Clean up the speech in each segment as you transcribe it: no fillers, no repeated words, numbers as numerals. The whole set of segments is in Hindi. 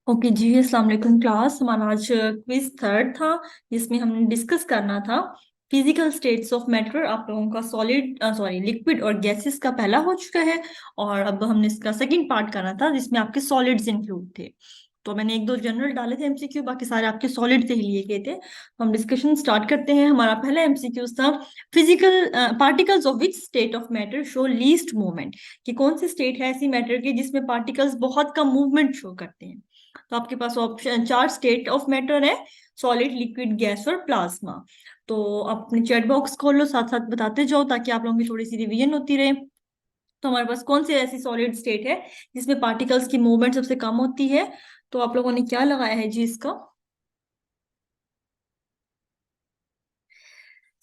ओके जी, अस्सलाम वालेकुम क्लास। हमारा आज क्विज थर्ड था जिसमें हमने डिस्कस करना था फिजिकल स्टेट्स ऑफ मैटर। आप लोगों का सॉलिड लिक्विड और गैसेस का पहला हो चुका है और अब हमने इसका सेकंड पार्ट करना था जिसमें आपके सॉलिड्स इंक्लूड थे। तो मैंने एक दो जनरल डाले थे एमसीक्यू, बाकी सारे आपके सॉलिड से ही लिए गए थे। तो हम डिस्कशन स्टार्ट करते हैं। हमारा पहला एमसीक्यू था physical particles of which state of matter show least movement, कि कौन सी स्टेट है ऐसी मैटर की जिसमें पार्टिकल्स बहुत कम मूवमेंट शो करते हैं। तो आपके पास ऑप्शन चार स्टेट ऑफ मैटर है, सॉलिड, लिक्विड, गैस और प्लाज्मा। तो आप अपने चैट बॉक्स खोल लो, साथ साथ बताते जाओ ताकि आप लोगों की थोड़ी सी रिवीजन होती रहे। तो हमारे पास कौन सी ऐसी सॉलिड स्टेट है जिसमें पार्टिकल्स की मूवमेंट सबसे कम होती है? तो आप लोगों ने क्या लगाया है जी इसका?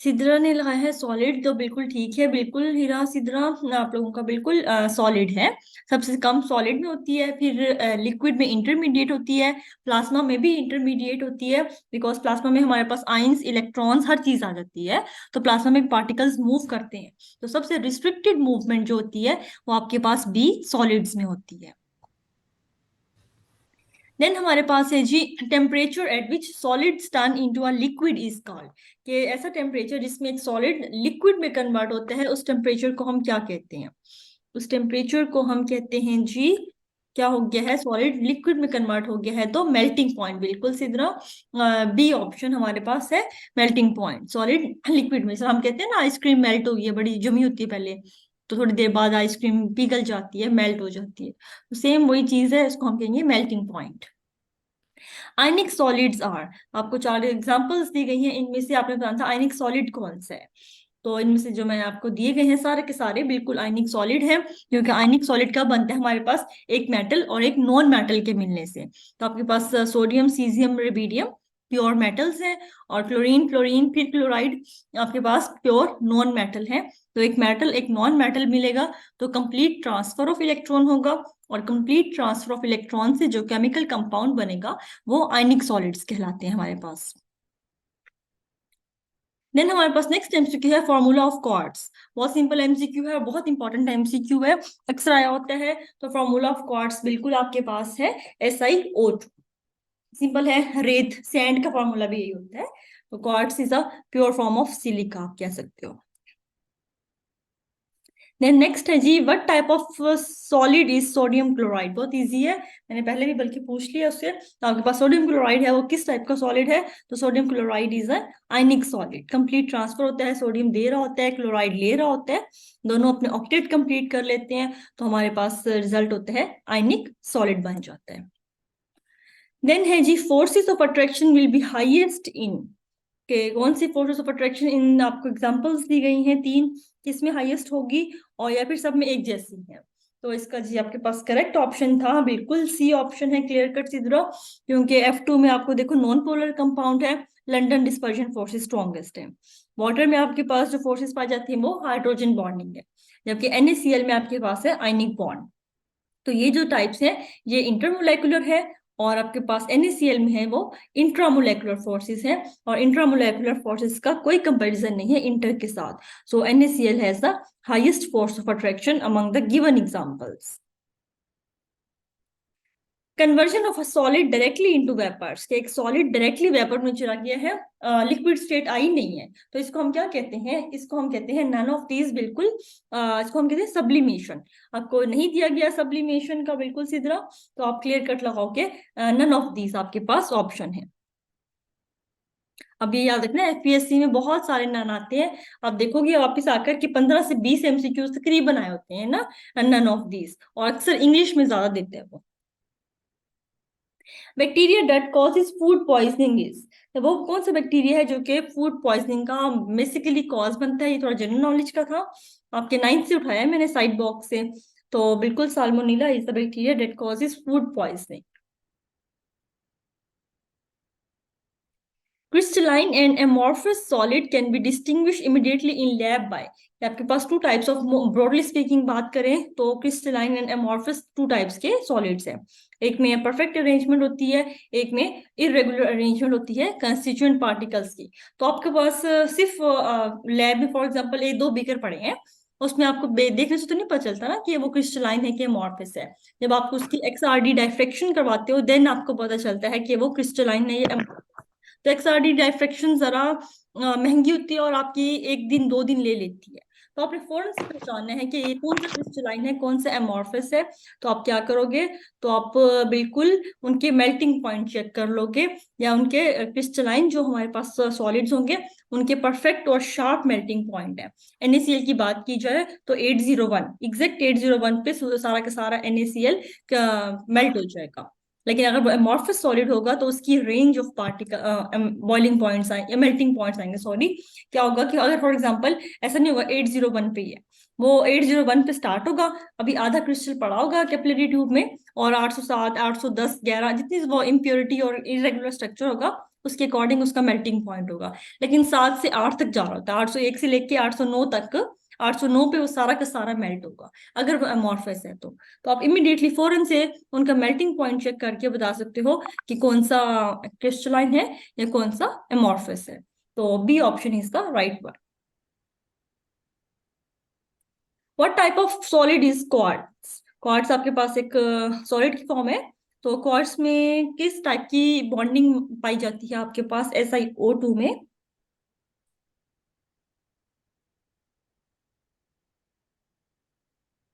सिद्रा ने लगाया है सॉलिड, तो बिल्कुल ठीक है, बिल्कुल हीरा सिद्रा, आप लोगों का बिल्कुल सॉलिड है। सबसे कम सॉलिड में होती है, फिर लिक्विड में इंटरमीडिएट होती है, प्लाज्मा में भी इंटरमीडिएट होती है, बिकॉज प्लाज्मा में हमारे पास आयंस, इलेक्ट्रॉन्स, हर चीज आ जाती है। तो प्लाज्मा में पार्टिकल्स मूव करते हैं। तो सबसे रिस्ट्रिक्टेड मूवमेंट जो होती है वो आपके पास बी सॉलिड्स में होती है। देन हमारे पास है जी temperature at which solids turn into a liquid is called, कि ऐसा टेम्परेचर जिसमें एक सॉलिड लिक्विड में कन्वर्ट होता है, उस टेम्परेचर को हम क्या कहते हैं? उस टेम्परेचर को हम कहते हैं जी, क्या हो गया है, सॉलिड लिक्विड में कन्वर्ट हो गया है तो मेल्टिंग पॉइंट। बिल्कुल सिद्रा, बी ऑप्शन हमारे पास है, मेल्टिंग पॉइंट। सॉलिड लिक्विड में, सर हम कहते हैं ना आइसक्रीम मेल्ट हो गई है, बड़ी जमी होती है पहले, तो थोड़ी देर बाद आइसक्रीम पिघल जाती है, मेल्ट हो जाती है। तो सेम वही चीज है, इसको हम कहेंगे melting point. Ionic solids are, आपको चार एग्जांपल्स दी गई हैं, इनमें से आपने बताना था आयनिक सॉलिड कौन सा है। तो इनमें से जो मैंने आपको दिए गए हैं सारे के सारे बिल्कुल आयनिक सॉलिड हैं, क्योंकि आयनिक सॉलिड कब बनता है हमारे पास? एक मेटल और एक नॉन मेटल के मिलने से। तो आपके पास sodium, caesium, rubidium pure metals हैं, और क्लोरीन, फ्लोरीन, फिर क्लोराइड आपके पास प्योर नॉन मेटल है। तो एक मेटल एक नॉन मेटल मिलेगा तो कंप्लीट ट्रांसफर ऑफ इलेक्ट्रॉन होगा, और कंप्लीट ट्रांसफर ऑफ इलेक्ट्रॉन से जो केमिकल कंपाउंड बनेगा वो आयनिक सॉलिड्स कहलाते हैं हमारे पास। देन हमारे पास नेक्स्ट एमसीक्यू है फॉर्मूला ऑफ क्वार्ट्स। बहुत सिंपल एमसीक्यू है और बहुत इंपॉर्टेंट एमसीक्यू है, अक्सर आया होता है। तो फॉर्मूला ऑफ क्वार्ट्स बिल्कुल आपके पास है, SiO2। सिंपल है, रेत सैंड का फॉर्मूला भी यही होता है। तो quartz is a pure form of silica, आप कह सकते हो। देन नेक्स्ट है जी, what type of solid is sodium chloride. बहुत इजी है, मैंने पहले भी बल्कि पूछ लिया उससे। तो आपके पास सोडियम क्लोराइड है, वो किस टाइप का सॉलिड है? तो sodium chloride is a ionic solid. Complete transfer होता है, सोडियम दे रहा होता है, क्लोराइड ले रहा होता है, दोनों अपने ऑक्टेट कंप्लीट कर लेते हैं, तो हमारे पास रिजल्ट होता है आयनिक सॉलिड बन जाता है। देन है जी, forces of attraction will be highest in, के कौन सी फोर्सेस ऑफ अट्रैक्शन, इन आपको एग्जांपल्स दी गई हैं तीन, किसमें हाईएस्ट होगी और या फिर सब में एक जैसी है? तो इसका जी आपके पास करेक्ट ऑप्शन था बिल्कुल सी ऑप्शन है, क्लियर कट सिद्रो, क्योंकि F2 में आपको देखो नॉन पोलर कंपाउंड है, लंडन डिस्पर्जन फोर्सेस स्ट्रॉन्गेस्ट है। वाटर में आपके पास जो फोर्सेस पाई जाती है वो हाइड्रोजन बॉन्डिंग है, जबकि NaCl में आपके पास है आयनिक बॉन्ड। तो ये जो टाइप्स है ये इंटरमोलेकुलर है, और आपके पास NaCl में है वो इंट्रामोलेकुलर फोर्सेस है, और इंट्रामोलेकुलर फोर्सेस का कोई कंपैरिजन नहीं है इंटर के साथ। So NaCl has the highest force of attraction among the given examples. Conversion of a solid directly into vapours, के एक सॉलिड डायरेक्टली वेपर में चला गया है, लिक्विड स्टेट आई नहीं है, तो इसको हम क्या कहते हैं? इसको हम कहते हैं नन ऑफ दीज, बिल्कुल इसको हम कहते हैं सब्लिमेशन। आपको नहीं दिया गया सब्लिमेशन का बिल्कुल सीधा, तो आप क्लियर कट लगाओगे नन ऑफ दीज आपके पास ऑप्शन है। अब ये याद रखना, FPSC में बहुत सारे नन आते हैं, आप देखोगे वापिस आकर कि 15 से 20 MCQ तकरीबन आए होते हैं ना नन ऑफ दीज, और अक्सर इंग्लिश में ज्यादा देते हैं वो। Bacteria that causes food poisoning is, तो वो कौन सा बैक्टीरिया है जो कि फूड पॉइजनिंग का बेसिकली कॉज बनता है? ये थोड़ा जनरल नॉलेज का था, आपके 9th से उठाया है मैंने साइड बॉक्स से। तो बिल्कुल salmonella is the bacteria that causes food poisoning. Crystalline and amorphous solid can be distinguish immediately in lab by, आपके पास two types of, broadly speaking बात करें तो crystalline and amorphous two types के सॉलिड्स हैं। एक में परफेक्ट अरेंजमेंट होती है, एक में इरेगुलर अरेंजमेंट होती है कंस्टिट्यूएंट पार्टिकल्स की। तो आपके पास सिर्फ लैब में फॉर एग्जांपल एक दो बीकर पड़े हैं, उसमें आपको देखने से तो नहीं पता चलता ना कि वो क्रिस्टलाइन है कि अमॉर्फस है। जब आप उसकी XRD डाइफ्रेक्शन करवाते हो देन आपको पता चलता है कि वो क्रिस्टलाइन है या amorphous। तो XRD डाइफ्रेक्शन जरा महंगी होती है और आपकी 1 दिन 2 दिन ले लेती है। तो आपने फौरन से पहचानना है कि ये कौन सा क्रिस्टलाइन है कौन सा एमॉर्फस है। तो आप क्या करोगे, तो आप बिल्कुल उनके मेल्टिंग पॉइंट चेक कर लोगे, या उनके क्रिस्टलाइन जो हमारे पास सॉलिड्स होंगे उनके परफेक्ट और शार्प मेल्टिंग पॉइंट है। NaCl की बात की जाए तो 801 एग्जैक्ट 801 पे सारा का सारा NaCl मेल्ट हो जाएगा। लेकिन अगर वो अमॉर्फस सॉलिड होगा तो उसकी range of particle boiling points आएंगे या मेल्टिंग पॉइंट्स आएंगे, सॉरी। क्या होगा कि अगर फॉर एग्जांपल ऐसा नहीं होगा 801 पे ही है, वो 801 पे स्टार्ट होगा, अभी आधा क्रिस्टल पड़ा होगा कैपिलरी ट्यूब में, और 807 810 11 जितनी वो इम्प्योरिटी और इरेगुलर स्ट्रक्चर होगा उसके अकॉर्डिंग उसका मेल्टिंग पॉइंट होगा। लेकिन 7 से 8 तक जा रहा होता है, 801 से लेके 809 तक, 809 पे वो सारा का सारा मेल्ट होगा अगर वो अमॉर्फस है तो आप इमिडिएटली फौरन से उनका मेल्टिंग पॉइंट चेक करके बता सकते हो कि कौन सा क्रिस्टलाइन है या कौन सा अमॉर्फस है। तो B option is the right one. What type of solid is quartz? Quartz आपके पास एक सॉलिड की फॉर्म है। तो क्वार्ट्ज में किस टाइप की बॉन्डिंग पाई जाती है आपके पास SiO2 में?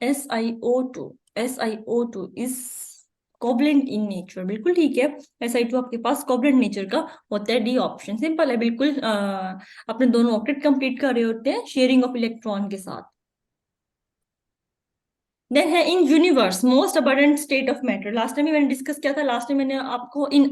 SiO2, SiO2 is covalent in nature, बिल्कुल ठीक है। SiO2 आपके पास कोवलेंट नेचर का होता है। डी ऑप्शन सिंपल है बिल्कुल। अपने दोनों ऑक्टेट कंप्लीट कर रहे होते हैं शेयरिंग ऑफ इलेक्ट्रॉन के साथ। देन है in universe most abundant state of matter. Last time मैंने डिस्कस किया था, लास्ट टाइम मैंने आपको इन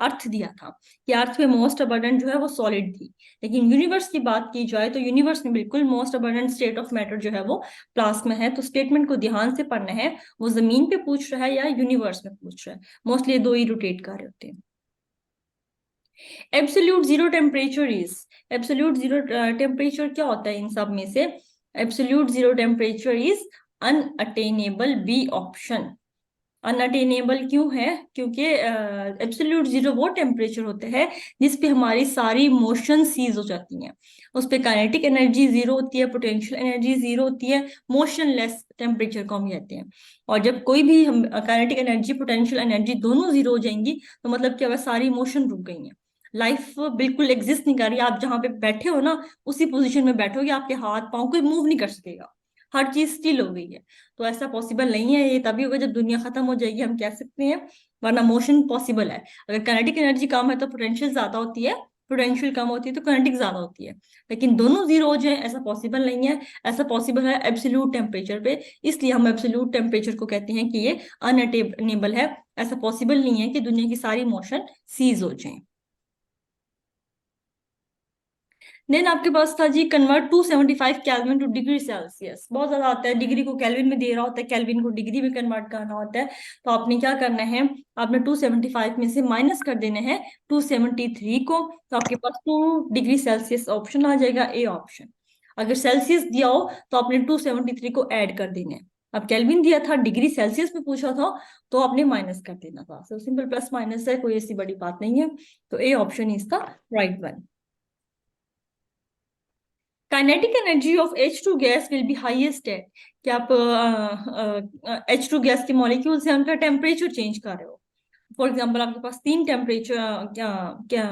अर्थ दिया था कि अर्थ में मोस्ट अबंडेंट जो है वो सॉलिड थी। लेकिन यूनिवर्स की बात की जाए तो यूनिवर्स में बिल्कुल most abundant state of matter जो है वो प्लाज्मा है। तो स्टेटमेंट को ध्यान से पढ़ना है, वो जमीन पे पूछ रहा है या यूनिवर्स में पूछ रहा है, मोस्टली दो ही रोटेट कर रहे होते हैं। Absolute zero temperature is, absolute zero temperature क्या होता है इन सब में से? Absolute zero temperature is unattainable, B option. Unattainable क्यों है? क्योंकि एब्सोल्यूट जीरो वो टेम्परेचर होते हैं जिसपे हमारी सारी मोशन सीज हो जाती हैं। उस पे काइनेटिक एनर्जी जीरो होती है, पोटेंशियल एनर्जी जीरो होती है, मोशनलेस टेम्परेचर को हम कहते हैं। और जब कोई भी हम काइनेटिक एनर्जी पोटेंशियल एनर्जी दोनों जीरो हो जाएंगी तो मतलब क्या हुआ, सारी मोशन रुक गई है, लाइफ बिल्कुल एग्जिस्ट नहीं कर रही। आप जहां पे बैठे हो ना उसी पोजीशन में बैठोगे, आपके हाथ पांव कोई मूव नहीं कर सकेगा, हर चीज स्टिल हो गई है। तो ऐसा पॉसिबल नहीं है, ये तभी होगा जब दुनिया खत्म हो जाएगी हम कह सकते हैं, वरना मोशन पॉसिबल है। अगर काइनेटिक एनर्जी कम है तो पोटेंशियल ज्यादा होती है, पोटेंशियल कम होती है तो काइनेटिक ज्यादा होती है। लेकिन दोनों जीरो हो जाए ऐसा पॉसिबल नहीं है, ऐसा पॉसिबल है एब्सोल्यूट टेम्परेचर पे। इसलिए हम एब्सोल्यूट टेम्परेचर को कहते हैं कि ये अनअटेनेबल है। ऐसा पॉसिबल नहीं है कि दुनिया की सारी मोशन सीज हो जाए। देन आपके पास था जी convert 275 kelvin to degree Celsius. बहुत ज्यादा आता है, डिग्री को केल्विन में दे रहा होता है, केल्विन को डिग्री में कन्वर्ट करना होता है। तो आपने क्या करना है, आपने 275 में से माइनस कर देना है 273 को, तो आपके पास 2 डिग्री सेल्सियस ऑप्शन आ जाएगा, ए ऑप्शन। अगर सेल्सियस दिया हो तो आपने 273 को ऐड कर देना है। अब केल्विन दिया था, डिग्री सेल्सियस में पूछा था, तो आपने माइनस कर देना था। सो सिंपल प्लस माइनस है, कोई ऐसी बड़ी बात नहीं है। तो ए option is the right one. Kinetic energy of H2 gas will be highest eight, कि आप H2 गैस के मॉलिक्यूल से उनका टेम्परेचर चेंज कर रहे हो। फॉर एग्जांपल आपके पास तीन टेम्परेचर क्या क्या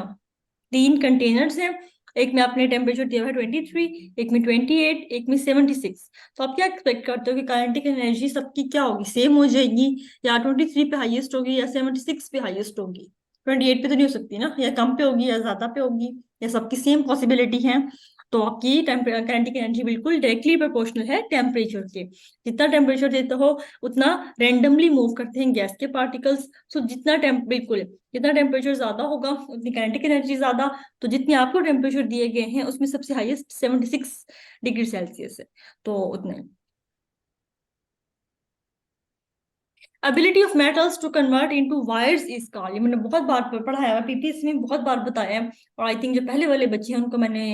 तीन कंटेनर्स हैं, एक में आपने टेम्परेचर दिया है 23, एक में 28, एक में 76। तो आप क्या एक्सपेक्ट करते हो कि काइनेटिक एनर्जी सबकी क्या होगी, सेम हो जाएगी, या 23 पे हाईएस्ट होगी या 76 पे हाईएस्ट होगी? 28 पे तो नहीं हो सकती ना, या कम पे होगी या ज्यादा पे होगी, या सबकी सेम पॉसिबिलिटी है? तो आपकी काइनेटिक एनर्जी बिल्कुल डायरेक्टली प्रोपोर्शनल है टेम्परेचर के। जितना टेम्परेचर देते हो उतना रेंडमली मूव करते हैं गैस के पार्टिकल्स। सो बिल्कुल जितना टेम्परेचर ज्यादा होगा उतनी काइनेटिक एनर्जी ज्यादा। तो जितने आपको टेम्परेचर दिए गए हैं उसमें सबसे हाईएस्ट 76 डिग्री सेल्सियस है, तो उतने। Ability of metals to convert into wires is called, ये मैंने बहुत बार पढ़ाया है, PPS में बहुत बार बताया है। और आई थिंक जो पहले वाले बच्चे हैं उनको मैंने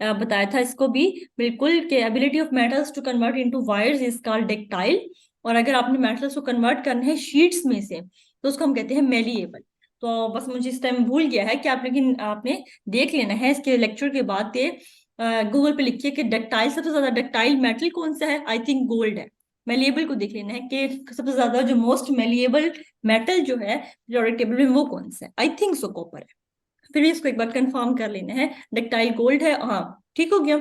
बताया था इसको भी बिल्कुल, कि ability of metals to convert into wires is called ductile. और अगर आपने मेटल्स को कन्वर्ट करना है शीट्स में से तो उसको हम कहते हैं मेलिएबल। तो बस मुझे इस टाइम भूल गया है कि आप, लेकिन आपने देख लेना है इसके लेक्चर के बाद के गूगल पे लिखिए कि डक्टाइल, सबसे ज्यादा डक्टाइल मेटल कौन सा है, आई थिंक गोल्ड है। मेलिएबल को देख लेना है कि सबसे ज्यादा जो मोस्ट मेलिएबल मेटल जो है पीरियोडिक टेबल में वो कौन सा है, आई थिंक सो कॉपर है। फिर इसको एक बार कंफर्म कर लेना है, डक्टाइल गोल्ड है, हाँ ठीक हो गया,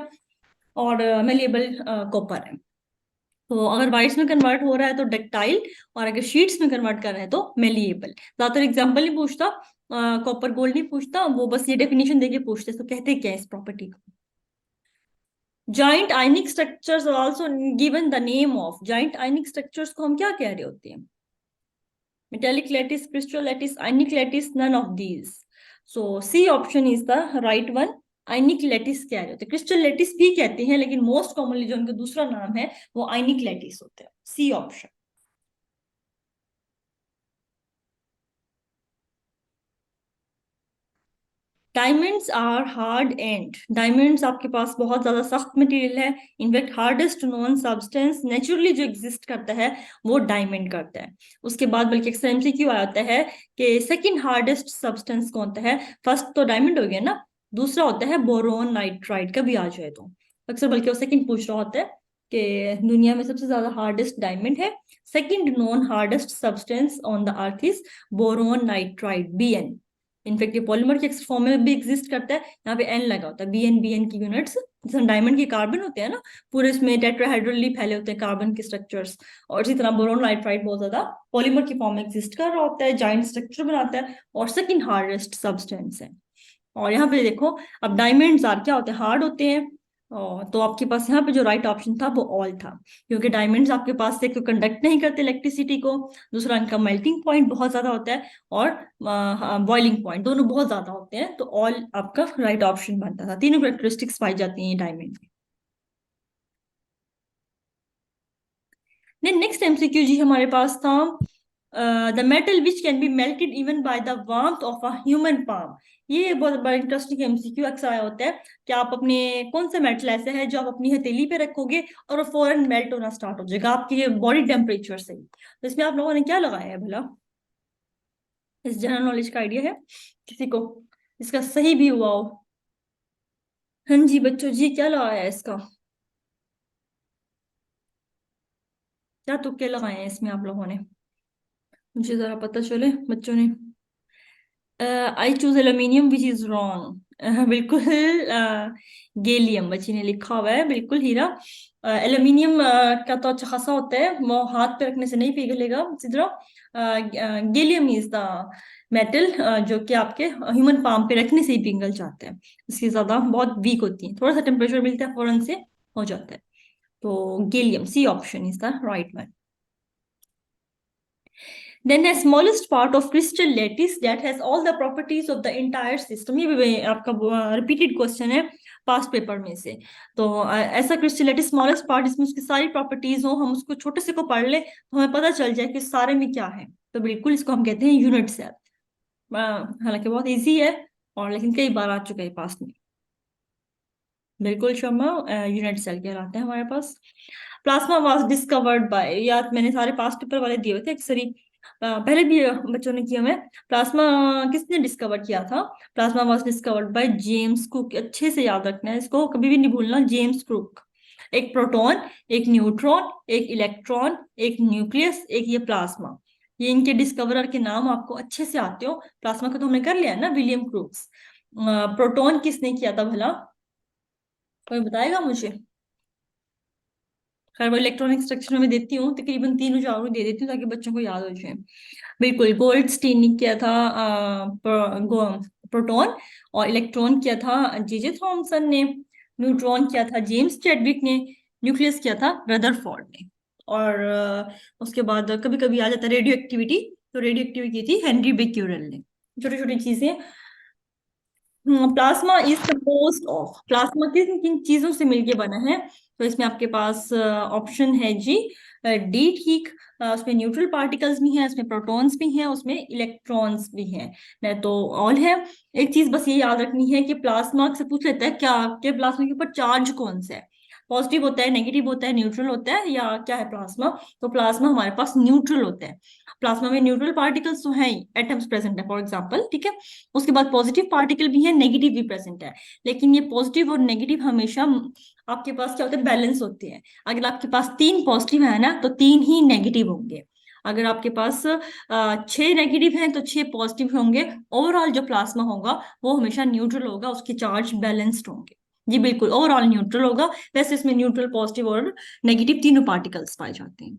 और मेलिएबल कॉपर है। तो अगर वाइट्स में कन्वर्ट हो रहा है तो डक्टाइल, और अगर शीट्स में कन्वर्ट कर रहे हैं तो मेलिएबल। ज्यादातर एग्जाम्पल नहीं पूछता, कॉपर गोल्ड नहीं पूछता, वो बस ये डेफिनेशन देके पूछते, तो कहते क्या है इस प्रॉपर्टी को। Joint ionic structures are also given the name of, joint ionic structures को हम क्या कह रहे होते हैं, metallic lattice, crystal lattice, ionic lattice, none of these. So C option is the right one. Ionic lattice कह रहे होते हैं, क्रिस्टल लैटिस भी कहते हैं, लेकिन मोस्ट कॉमनली जो उनका दूसरा नाम है वो आयनिक लैटिस होता है। C option. Diamonds are hard and, diamonds आपके पास बहुत ज्यादा सख्त मटेरियल है, in fact hardest known substance naturally जो एग्जिस्ट करता है वो डायमंड करता है। उसके बाद बल्कि अक्सर एमसीक्यू आया होता है कि सेकंड हार्डेस्ट सब्सटेंस कौन सा है, फर्स्ट तो डायमंड हो गया ना, दूसरा होता है बोरोन नाइट्राइड, कभी आ जाए तो अक्सर बल्कि वो सेकंड पूछ रहा होता है कि दुनिया में सबसे ज्यादा हार्डेस्ट डायमंड है, second known hardest substance on the earth is boron nitride, BN. In fact ये पॉलीमर के फॉर्म में भी एग्जिस्ट करता है, यहाँ पे एन लगा होता है, बी एन की यूनिट्स, जैसे डायमंड के कार्बन होते हैं ना, पूरे इसमें टेट्राहाइड्रली फैले होते हैं कार्बन के स्ट्रक्चर्स, और इसी तरह बोरोन नाइट्राइड बहुत ज्यादा पॉलीमर की फॉर्म में एग्जिस्ट कर रहा होता है, जाइंट स्ट्रक्चर बनाता है, और सेकंड हार्डेस्ट सब्सटेंस है। और यहाँ पे देखो, अब डायमंड्स आर क्या होते हैं, हार्ड होते हैं, तो आपके पास यहाँ पे जो राइट ऑप्शन था वो ऑल था, क्योंकि डायमंड्स आपके पास से तो कंडक्ट नहीं करते इलेक्ट्रिसिटी को, दूसरा इनका मेल्टिंग पॉइंट बहुत ज्यादा होता है, और बॉइलिंग पॉइंट दोनों बहुत ज्यादा होते हैं, तो ऑल आपका राइट ऑप्शन बनता था, तीनों कैरेक्टरिस्टिक्स पाई जाती हैं डायमंड में। देन नेक्स्ट एमसीक्यू जी हमारे पास था, the metal which can be melted even by the warmth of a human palm. ये बहुत बड़ा इंटरेस्टिंग एमसीक्यू अक्सर आया होता है कि आप अपने कौन सा मेटल ऐसा है जो आप अपनी हथेली पे रखोगे और वो फौरन मेल्ट होना स्टार्ट हो जाएगा आपके बॉडी टेम्परेचर से ही। तो इसमें आप लोगों ने क्या लगाया है भला, इस जनरल नॉलेज का आइडिया है किसी को, इसका सही भी हुआ हो? हाँ जी बच्चों जी, क्या लगाया है इसका, क्या तुक्के लगाए हैं इसमें आप लोगों ने, मुझे जरा पता चले बच्चों ने। I choose aluminium which is wrong, बिल्कुल गैलियम बच्ची ने लिखा हुआ है, बिल्कुल हीरा। एल्यूमिनियम का तो अच्छा खासा होता है, वो हाथ पे रखने से नहीं पिघलेगा, इसी तरह गैलियम इज द मेटल जो कि आपके ह्यूमन पाम पे रखने से ही पिघल जाता है, इसकी ज्यादा बहुत वीक होती है, थोड़ा सा टेम्परेचर मिलता है फौरन से हो जाता है। तो gallium, C option is the right one. Then the smallest part of crystal lattice that has all the properties of the entire system, ये भी आपका रिपीटेड क्वेश्चन है पास्ट पेपर में से। तो ऐसा क्रिस्टल लैटिस स्मॉलेस्ट पार्ट जिसमें उसकी सारी प्रॉपर्टीज हो, हम उसको छोटे से को पढ़ ले तो हमें पता चल जाए कि सारे में क्या है, तो बिल्कुल इसको हम कहते हैं यूनिट सेल। हालांकि बहुत इजी है, और लेकिन कई बार आ चुका है पास्ट में। बिल्कुल शर्मा, यूनिट सेल कहलाते हैं हमारे पास। प्लाज्मा वाज डिस्कवर्ड बाय, या मैंने सारे पास्ट पेपर वाले दिए हुए थे अक्सर ही, पहले भी बच्चों ने किया, मैं प्लाज्मा किसने डिस्कवर किया था, plasma was discovered by James cook, अच्छे से याद रखना है इसको, कभी भी नहीं भूलना, जेम्स कुक। एक प्रोटॉन, एक न्यूट्रॉन, एक इलेक्ट्रॉन, एक न्यूक्लियस, एक ये प्लाज्मा, ये इनके डिस्कवरर के नाम आपको अच्छे से आते हो। प्लाज्मा का तो हमने कर लिया है ना, विलियम क्रूक्स। प्रोटॉन किसने किया था भला, कोई बताएगा मुझे? खैर वो इलेक्ट्रॉनिक स्ट्रक्चर में देती हूँ, तकरीबन 3 दे देती हूँ ताकि बच्चों को याद हो जाए। बिल्कुल, गोल्डस्टीन ने किया था प्रोटॉन, और इलेक्ट्रॉन किया था जे थॉमसन ने, न्यूट्रॉन किया था जेम्स चैडविक ने, न्यूक्लियस किया था रदरफोर्ड ने, और उसके बाद कभी कभी आ जाता है रेडियो एक्टिविटी, तो रेडियो एक्टिविटी की थी हेनरी बेक्यूरेल ने। छोटी छोटी चीजें। Plasma is composed of, plasma किन किन चीजों से मिलके बना है, तो इसमें आपके पास ऑप्शन है जी, डी ठीक, उसमें न्यूट्रल पार्टिकल्स भी हैं, उसमें प्रोटॉन्स भी हैं, उसमें इलेक्ट्रॉन्स भी हैं, नहीं तो ऑल है। एक चीज बस ये याद रखनी है कि प्लाज्मा से पूछ लेता है क्या आपके प्लाज्मा के ऊपर चार्ज कौन सा है, पॉजिटिव होता है, नेगेटिव होता है, न्यूट्रल होता है, या क्या है प्लाज्मा, तो प्लाज्मा हमारे पास न्यूट्रल होता है। प्लाज्मा में न्यूट्रल पार्टिकल्स तो हैं ही, एटम्स प्रेजेंट है फॉर एग्जांपल, ठीक है। उसके बाद पॉजिटिव पार्टिकल भी है, नेगेटिव भी प्रेजेंट है, लेकिन ये पॉजिटिव और नेगेटिव हमेशा आपके पास क्या होते हैं, बैलेंस होते हैं। अगर आपके पास 3 पॉजिटिव है ना, तो 3 ही नेगेटिव होंगे। अगर आपके पास 6 नेगेटिव हैं तो 6 पॉजिटिव होंगे। ओवरऑल जो प्लाज्मा होगा वो हमेशा न्यूट्रल होगा, उसके चार्ज बैलेंस्ड होंगे। जी बिल्कुल, ओवरऑल न्यूट्रल होगा। वैसे इसमें न्यूट्रल, पॉजिटिव और नेगेटिव तीनों पार्टिकल्स पाए जाते हैं।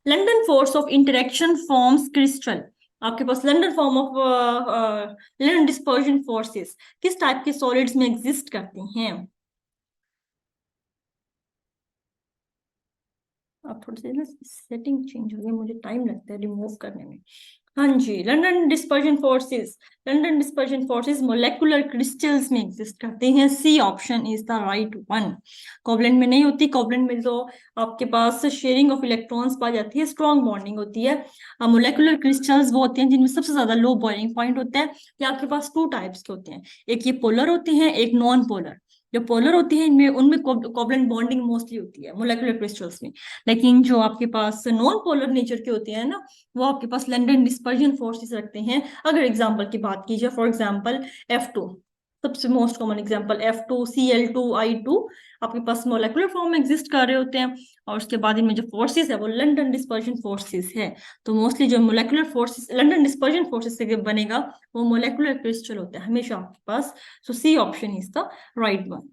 London force of interaction forms crystal. आपके पास London form of London dispersion forces किस टाइप के सॉलिड्स में एग्जिस्ट करती हैं? आप थोड़ी सी ना सेटिंग चेंज हो गई, मुझे टाइम लगता है रिमूव करने में। हाँ जी, London dispersion forces molecular crystals में एग्जिस्ट करते हैं। C option is the right one. Covalent में नहीं होती, कोवलेंट में तो आपके पास शेयरिंग ऑफ इलेक्ट्रॉन्स पाई जाती है, स्ट्रॉन्ग बॉन्डिंग होती है। मोलेकुलर क्रिस्टल्स वो होते हैं जिनमें सबसे ज्यादा लो बॉइलिंग पॉइंट होता है। ये आपके पास 2 टाइप्स के होते हैं, एक ये पोलर होते हैं, एक नॉन पोलर। जो पोलर होती है इनमें उनमें कोवलेंट बॉन्डिंग मोस्टली होती है मोलेकुलर क्रिस्टल्स में। लेकिन जो आपके पास नॉन पोलर नेचर के होते हैं ना, वो आपके पास लंडन डिस्पर्जन फोर्सेस रखते हैं। अगर एग्जांपल की बात की जाए, फॉर एग्जांपल F2, सबसे मोस्ट कॉमन एग्जांपल F2Cl2I2 आपके पास मोलेकुलर फॉर्म में एग्जिस्ट कर रहे होते हैं। और उसके बाद इनमें जो फोर्सेस है वो लंडन डिस्पर्जन फोर्सेस है। तो मोस्टली जो molecular forces London dispersion forces से बनेगा वो मोलेकुलर क्रिस्टल होता है हमेशा आपके पास। So C option is the right one.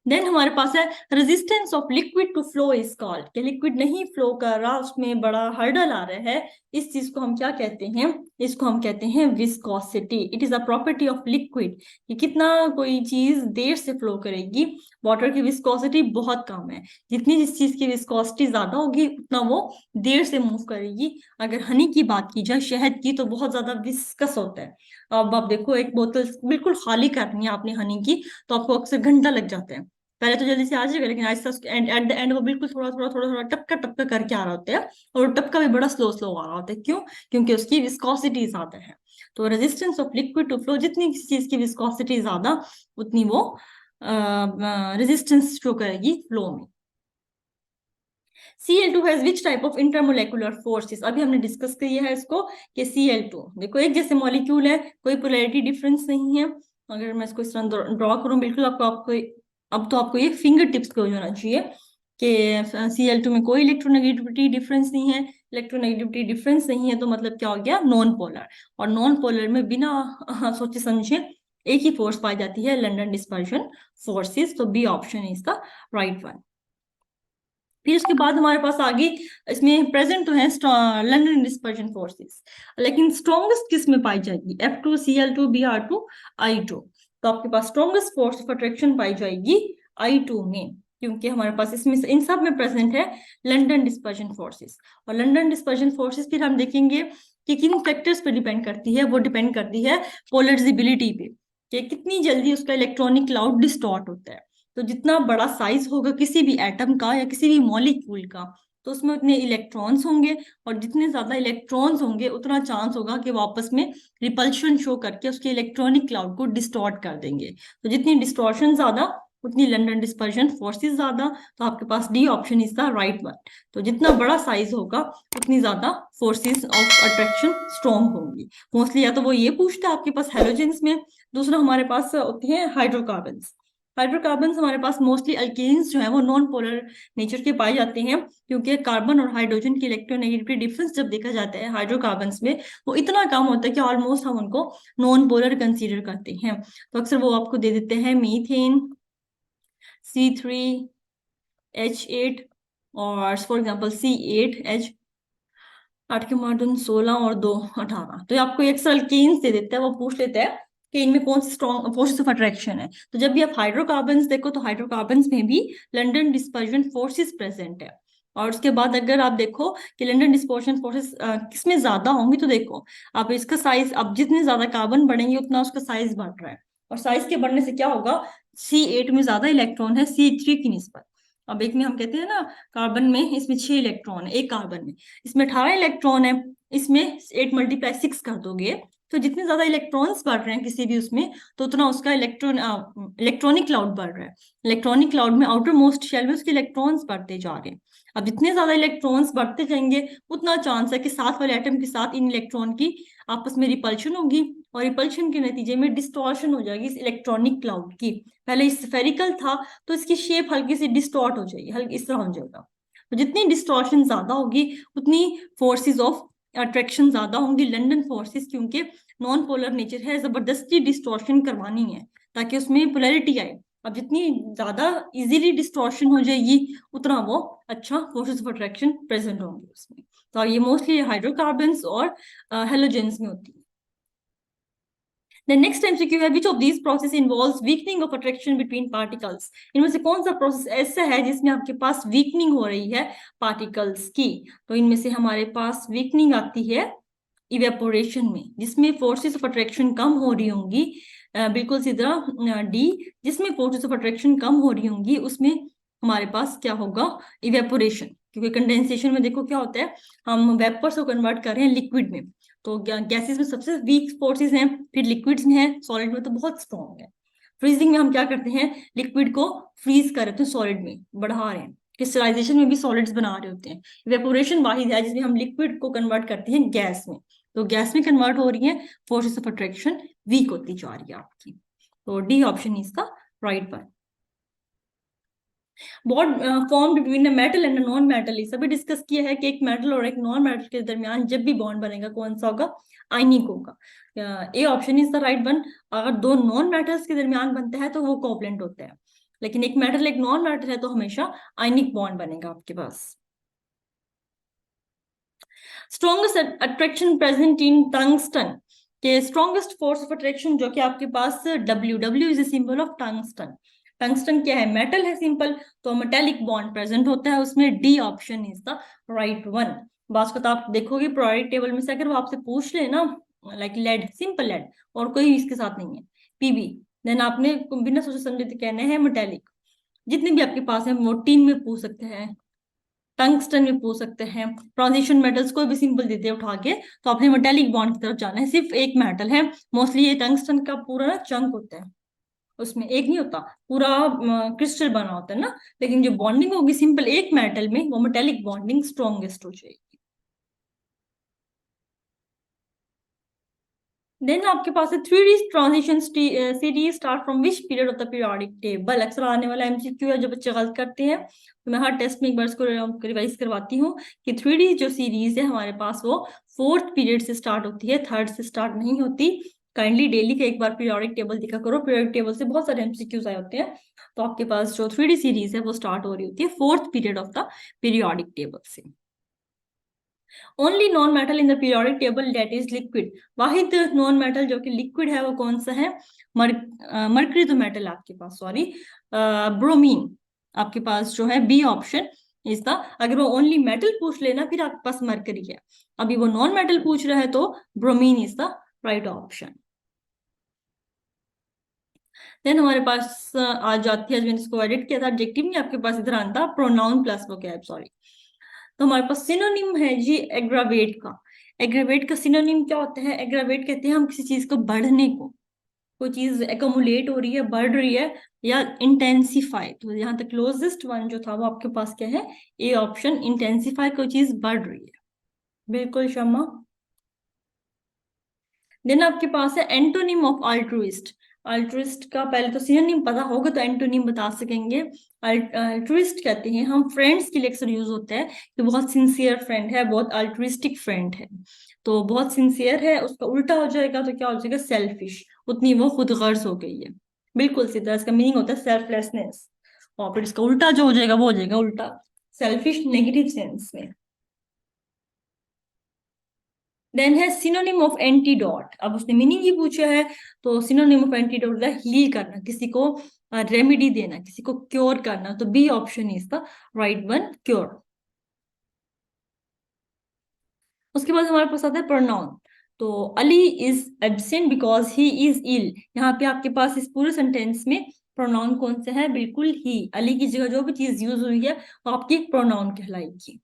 Then हमारे पास है resistance of liquid to flow is called, कि लिक्विड नहीं फ्लो कर रहा, उसमें बड़ा हर्डल आ रहा है, इस चीज को हम क्या कहते हैं? इसको हम कहते हैं viscosity. It is a property of liquid कि कितना कोई चीज देर से फ्लो करेगी। वाटर की विस्कोसिटी बहुत कम है, जितनी जिस चीज की विस्कोसिटी ज्यादा होगी उतना वो देर से मूव करेगी। अगर हनी की बात की जाए, शहद की, तो बहुत ज्यादा विस्कस होता है। अब आप देखो, एक बोतल बिल्कुल खाली करनी है आपने हनी की, तो आपको अक्सर घंटा लग जाता है। पहले तो जल्दी से आ जाएगा, लेकिन आहिस्ता एट द एंड वो बिल्कुल थोड़ा थोड़ा थोड़ा थोड़ा टपका टपका करके आ रहा होता है। और टपका भी बड़ा स्लो स्लो आ रहा होता है। क्यों? क्योंकि उसकी विस्कोसिटी ज्यादा है। तो resistance of liquid to flow, जितनी किसी चीज की विस्कोसिटी ज्यादा, उतनी वो रेजिस्टेंस शो करेगी फ्लो में। Cl2 has which type of intermolecular forces? अभी हमने डिस्कस किया है इसको कि Cl2 देखो एक जैसे मॉलिक्यूल है, कोई पोलैरिटी डिफरेंस नहीं है। अगर मैं इसको इस तरह ड्रॉ करूं, बिल्कुल आपको आपको अब तो आपको ये फिंगर टिप्स पे हो जाना चाहिए कि Cl2 में कोई इलेक्ट्रोनेगेटिविटी डिफरेंस नहीं है। इलेक्ट्रोनेगेटिविटी डिफरेंस नहीं है तो मतलब क्या हो गया? Non polar. और नॉन पोलर में बिना सोचे समझे एक ही फोर्स पाई जाती है, लंडन डिस्पर्जन फोर्सेस। तो B option is the right one. फिर उसके बाद हमारे पास आगे इसमें प्रेजेंट तो है लंडन डिस्पर्जन फोर्सेस, लेकिन स्ट्रॉन्गेस्ट किस में पाई जाएगी? F2Cl2Br2I2। तो आपके पास स्ट्रॉन्गेस्ट फोर्स ऑफ अट्रैक्शन पाई जाएगी I2 में, क्योंकि हमारे पास इसमें इन सब में प्रेजेंट है लंडन डिस्पर्जन फोर्सेस। और लंडन डिस्पर्जन फोर्सेस फिर हम देखेंगे कि किन फैक्टर्स पे डिपेंड करती है। वो डिपेंड करती है पोलराइजेबिलिटी पे, कि कितनी जल्दी उसका इलेक्ट्रॉनिक क्लाउड डिस्टॉर्ट होता है। तो जितना बड़ा साइज होगा किसी भी एटम का या किसी भी मॉलिक्यूल का, तो उसमें उतने इलेक्ट्रॉन्स होंगे। और जितने ज्यादा इलेक्ट्रॉन्स होंगे उतना चांस होगा कि वो आपस में रिपल्शन शो करके उसके इलेक्ट्रॉनिक क्लाउड को डिस्टॉर्ट कर देंगे। तो जितनी डिस्टॉर्शन ज्यादा, उतनी लंडन डिस्पर्जन फोर्सेस ज्यादा। तो आपके पास D option is the right one. तो जितना बड़ा साइज होगा उतनी ज्यादा फोर्सेस ऑफ अट्रैक्शन स्ट्रॉन्ग होंगी। मोस्टली या तो वो ये पूछता है आपके पास हेलोजेंस में, दूसरा हमारे पास होती है हाइड्रोकार्बन्स। हाइड्रोकार्बन्स हमारे पास मोस्टली अल्केन्स जो है वो नॉन पोलर नेचर के पाए जाते हैं, क्योंकि कार्बन और हाइड्रोजन की इलेक्ट्रोनेगेटिविटी डिफरेंस जब देखा जाता है हाइड्रोकार्बन्स में, वो इतना कम होता है कि ऑलमोस्ट हम उनको नॉन पोलर कंसीडर करते हैं। तो अक्सर वो आपको दे देते हैं मीथेन, C3H8, और फॉर एग्जाम्पल C8H, 8 के मार्जिन 16 और 2 18। तो ये आपको एक अल्केन्स दे देता है, वो पूछ लेता है कि इनमें कौन सी स्ट्रॉन्ग फोर्सेस ऑफ अट्रैक्शन है। तो जब भी आप हाइड्रोकार्बन्स देखो, तो हाइड्रोकार्बन्स में भी लंडन डिस्पर्जन फोर्सेस प्रेजेंट है। और उसके बाद अगर आप देखो कि लंडन डिस्पर्जन फोर्सेस किसमें ज्यादा होंगी, तो देखो आप इसका साइज, अब जितने ज्यादा कार्बन बढ़ेंगे उतना उसका साइज बढ़ रहा है। और साइज के बढ़ने से क्या होगा? C8 में ज्यादा इलेक्ट्रॉन है C3 की निस्बत। अब एक में हम कहते हैं ना, कार्बन में इसमें 6 इलेक्ट्रॉन है एक कार्बन में, इसमें 18 इलेक्ट्रॉन है। इसमें 8 × 6 कर दोगे तो जितने ज्यादा इलेक्ट्रॉन्स बढ़ रहे हैं किसी भी उसमें, तो उतना उसका इलेक्ट्रॉनिक क्लाउड बढ़ रहा है। इलेक्ट्रॉनिक क्लाउड में आउटर मोस्ट शेल में उसके इलेक्ट्रॉन्स बढ़ते जा रहे हैं। अब जितने ज्यादा इलेक्ट्रॉन्स बढ़ते जाएंगे, उतना चांस है कि साथ वाले एटम के साथ इन इलेक्ट्रॉन की आपस में रिपल्शन होगी, और रिपल्शन के नतीजे में डिस्टॉर्शन हो जाएगी इस इलेक्ट्रॉनिक क्लाउड की। पहले स्फेरिकल था, तो इसकी शेप हल्की सी डिस्टॉर्ट हो जाएगी, हल्की इस तरह हो जाएगा। तो जितनी डिस्टॉर्शन ज्यादा होगी, उतनी फोर्सेस ऑफ अट्रैक्शन ज्यादा होंगी, लंदन फोर्सेस, क्योंकि नॉन पोलर नेचर है, जबरदस्ती डिस्टॉर्शन करवानी है ताकि उसमें पोलैरिटी आए। अब जितनी ज्यादा इजीली डिस्टॉर्शन हो जाएगी, उतना वो अच्छा फोर्सेस ऑफ अट्रैक्शन प्रेजेंट होंगे उसमें। तो ये मोस्टली हाइड्रोकार्बन्स और हेलोजेंस में होती है। The next MCQ है, which of these process involves weakening of attraction between particles? इनमें से कौन सा प्रोसेस ऐसा है जिसमें आपके पास वीकनिंग हो रही है पार्टिकल्स की? तो इनमें से हमारे पास वीकनिंग आती है इवेपोरेशन में, जिसमें फोर्सेस ऑफ अट्रैक्शन कम हो रही होंगी। बिल्कुल सीधा डी, जिसमें फोर्सेस ऑफ अट्रैक्शन कम हो रही होंगी, उसमें हमारे पास क्या होगा? इवेपोरेशन। क्योंकि कंडेंसेशन में देखो क्या होता है, हम वेपर्स को कन्वर्ट कर रहे हैं लिक्विड में। तो गैसेस में सबसे वीक फोर्सेस हैं, फिर लिक्विड्स में है, सॉलिड में तो बहुत स्ट्रॉन्ग है। फ्रीजिंग में हम क्या करते हैं, लिक्विड को फ्रीज कर रहे हैं सॉलिड में बढ़ा रहे हैं। क्रिस्टलाइजेशन में भी सॉलिड्स बना रहे होते हैं। इवेपोरेशन वाहिद है जिसमें हम लिक्विड को कन्वर्ट करते हैं गैस में। तो गैस में कन्वर्ट हो रही है, फोर्सेस ऑफ अट्रैक्शन वीक होती जा रही है आपकी। तो डी ऑप्शन इसका right one. Bond form between a metal and non metal, ये सभी डिस्कस किया है कि एक मेटल और एक नॉन मेटल के दरमियान जब भी बॉन्ड बनेगा, कौन सा होगा? आयनिक होगा। ए option is the right one. अगर दो नॉन मेटल्स के दरमियान बनता है तो वो कोवलेंट होता है, लेकिन एक मेटल एक नॉन मेटल है तो हमेशा आयनिक बॉन्ड बनेगा आपके पास। Strongest attraction present in tungsten, के स्ट्रॉन्गेस्ट फोर्स ऑफ अट्रैक्शन जो कि आपके पास W is a symbol of tungsten. Tungsten क्या है? मेटल है, सिंपल, तो मेटेलिक बॉन्ड प्रेजेंट होता है उसमें। D option is the right one. बात को तो आप देखोगे प्रोडक्ट टेबल में से, अगर वो आपसे पूछ ले ना, लाइक लेड, सिंपल लेड, और कोई इसके साथ नहीं है, पीबी, देन आपने बिना सोचे समझे कहना है मेटेलिक। जितने भी आपके पास है वो टीन में पूछ सकते हैं, टंगस्टन में पूछ सकते हैं, ट्रांजिशन मेटल्स कोई भी सिंपल देते हैं उठा के, तो आपने मेटेलिक बॉन्ड की तरफ जाना है। सिर्फ एक मेटल है, मोस्टली ये टंगस्टन का पूरा ना चंक होता है, उसमें एक नहीं होता, पूरा क्रिस्टल बना होता है ना। लेकिन जो बॉन्डिंग होगी सिंपल एक मेटल में, वो मेटेलिक बॉन्डिंग स्ट्रॉन्गेस्ट हो जाएगी। देन आपके पास है 3D transition series start from which period of the periodic table. अक्सर आने वाला एमसीक्यू है जो बच्चे गलत करते हैं, तो मैं हर टेस्ट में एक बार इसको रिवाइज करवाती हूँ कि 3D जो सीरीज है हमारे पास वो फोर्थ पीरियड से स्टार्ट होती है, थर्ड से स्टार्ट नहीं होती। काइंडली डेली का एक बार पीरियोडिक टेबल देखा करो, पीरियोडिक टेबल से बहुत सारे एमसीक्यूज आए होते हैं। तो आपके पास जो 3D सीरीज है वो स्टार्ट हो रही होती है fourth period of the periodic table से। Only non metal in the periodic table that is liquid, वाहिद नॉन मेटल जो कि लिक्विड है वो कौन सा है? मर्करी तो मेटल आपके पास, सॉरी, ब्रोमीन आपके पास जो है। बी ऑप्शन इज द, अगर वो ओनली मेटल पूछ लेना फिर आपके पास मरकरी है, अभी वो नॉन मेटल पूछ रहा है तो bromine is the right option. Then हमारे पास आज जाती है, आज मैंने इसको एडिट किया था, एडजेक्टिव नहीं आपके पास इधर आता, प्रोनाउन प्लस वोकैब, सॉरी। तो हमारे पास सिनोनिम है जी एग्रावेट का। एग्रावेट का सिनोनिम क्या होता है? एग्रावेट कहते हैं हम किसी चीज को बढ़ने को, कोई चीज एकोमुलेट हो रही है, बढ़ रही है, या इंटेंसिफाई। तो यहाँ तक क्लोजेस्ट वन जो था वो आपके पास क्या है? ए ऑप्शन, इंटेंसिफाई, कोई चीज बढ़ रही है। बिल्कुल शर्मा। देन आपके पास है एंटोनिम ऑफ अल्ट्रुइस्ट। अल्ट्रुइस्ट का पहले तो सिनोनिम पता होगा तो एंटोनिम बता सकेंगे। अल्ट्रुइस्ट कहते हैं हम फ्रेंड्स के लिए अक्सर यूज होता है कि बहुत सिंसियर फ्रेंड है, बहुत अल्ट्रुइस्टिक फ्रेंड है। तो बहुत सिंसियर है, उसका उल्टा हो जाएगा तो क्या हो जाएगा? सेल्फिश, उतनी वो खुदगर्ज हो गई है। बिल्कुल सीधा इसका मीनिंग होता है सेल्फलेसनेस, और फिर इसका उल्टा जो हो जाएगा वो हो जाएगा उल्टा सेल्फिश, नेगेटिव सेंस में। देन है सिनोनिम ऑफ एंटीडोट। अब उसने मीनिंग ही पूछा है, तो सिनोनिम ऑफ एंटीडोट है हील करना, किसी को रेमेडी देना, किसी को क्योर करना। तो B option is the right one, cure. उसके बाद हमारे पास आता है प्रोनाउन। तो Ali is absent because he is ill. यहाँ पे आपके पास इस पूरे सेंटेंस में प्रोनाउन कौन सा है? बिल्कुल ही। अली की जगह जो भी चीज यूज हुई है वो आपकी प्रोनाउन कहलाएगी।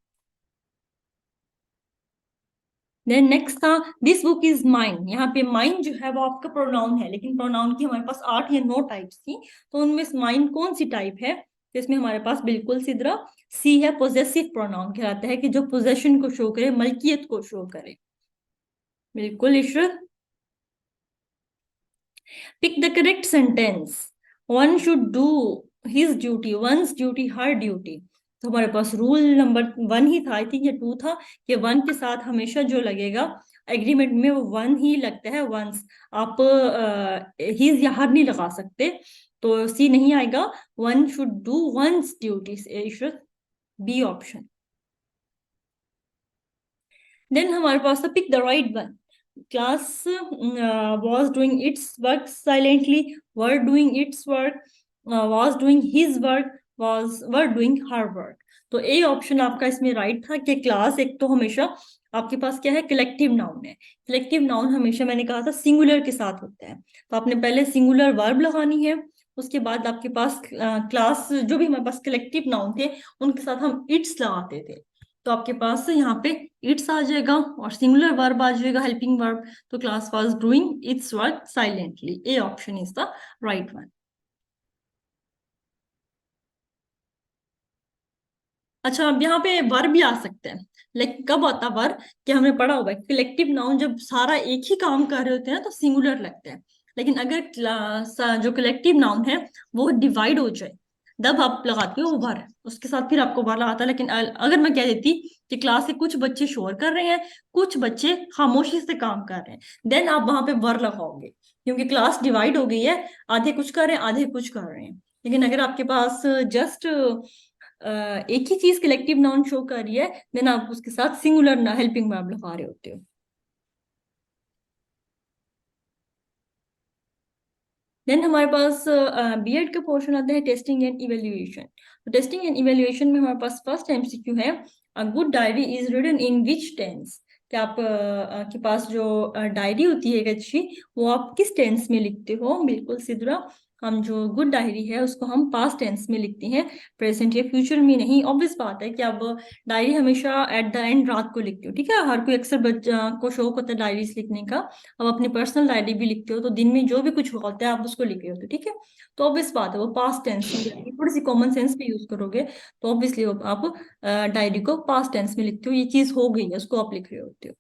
देन नेक्स्ट था दिस बुक इज माइन। यहाँ पे माइन जो है वो आपका प्रोनाउन है, लेकिन प्रोनाउन की हमारे पास 8 या 9 टाइप्स थी, तो उनमें माइन कौन सी टाइप है? तो इसमें हमारे पास बिल्कुल सीधा सी है, पोजेसिव प्रोनाउन कहलाता है, कि जो पोजेशन को शो करे, मलकियत को शो करे। बिल्कुल Ishrat. Pick the correct sentence. One should do his duty, one's duty, her duty. तो हमारे पास रूल नंबर 1 ही था, आई थिंक ये 2 था, कि 1 के साथ हमेशा जो लगेगा एग्रीमेंट में वो 1 ही लगता है, वंस। आप हिज या हर नहीं लगा सकते, तो सी नहीं आएगा। One should do one's duties, Ishrat, B option. Then हमारे पास था pick the right one. Class was doing its work silently, were doing its work, was doing his work, were doing her work। तो ए ऑप्शन आपका इसमें राइट था, कि क्लास एक तो हमेशा आपके पास क्या है, कलेक्टिव नाउन है। कलेक्टिव नाउन हमेशा मैंने कहा था सिंगुलर के साथ होता है, तो आपने पहले सिंगुलर वर्ब लगानी है, उसके बाद आपके पास क्लास जो भी हमारे पास कलेक्टिव नाउन थे उनके साथ हम इट्स लगाते थे। तो आपके पास यहाँ पे इट्स आ जाएगा और सिंगुलर वर्ब आ जाएगा, हेल्पिंग वर्ब। तो class was doing it's work silently, A option is the right one. अच्छा, अब यहाँ पे वर्ब भी आ सकते हैं, लेकिन कब आता वर्ब? कि हमने पढ़ा होगा कलेक्टिव नाउन जब सारा एक ही काम कर रहे होते हैं तो सिंगुलर लगते हैं, लेकिन अगर जो कलेक्टिव नाउन है वो डिवाइड हो जाए तब आप लगाते हो वर, उसके साथ फिर आपको वर लगाता है। लेकिन अगर मैं कह देती कि क्लास के कुछ बच्चे शोर कर रहे हैं, कुछ बच्चे खामोशी से काम कर रहे हैं, देन आप वहां पे वर लगाओगे, क्योंकि क्लास डिवाइड हो गई है, आधे कुछ कर रहे हैं आधे कुछ कर रहे हैं। लेकिन अगर आपके पास जस्ट एक ही चीज कलेक्टिव नाउन शो कर रही है, देन आप उसके साथ सिंगुलर ना हेल्पिंग वर्ब लगा रहे होते हो। देन हमारे पास बीएड का पोर्शन आता है टेस्टिंग एंड इवेल्युएशन। तो टेस्टिंग एंड इवेल्युएशन में हमारे पास फर्स्ट एमसीक्यू है, a good diary is written in which tense. कि आप के पास जो डायरी होती है एक अच्छी, वो आप किस टेंस में लिखते हो? बिल्कुल सीधा, हम जो गुड डायरी है उसको हम पास्ट टेंस में लिखते हैं, प्रेजेंट या फ्यूचर में नहीं। ऑब्वियस बात है कि आप डायरी हमेशा एट द एंड रात को लिखते हो, ठीक है, हर कोई अक्सर बच्चा को शौक होता है डायरीज लिखने का। अब अपनी पर्सनल डायरी भी लिखते हो तो दिन में जो भी कुछ होता है आप उसको लिख रहे होते हो, ठीक है। तो ऑब्वियस बात है वो पास्ट टेंस में लिखेंगे, थोड़ी सी कॉमन सेंस भी यूज करोगे तो ऑब्वियसली आप डायरी को पास्ट टेंस में लिखते हो, ये चीज हो गई है उसको आप लिख रहे होते हो।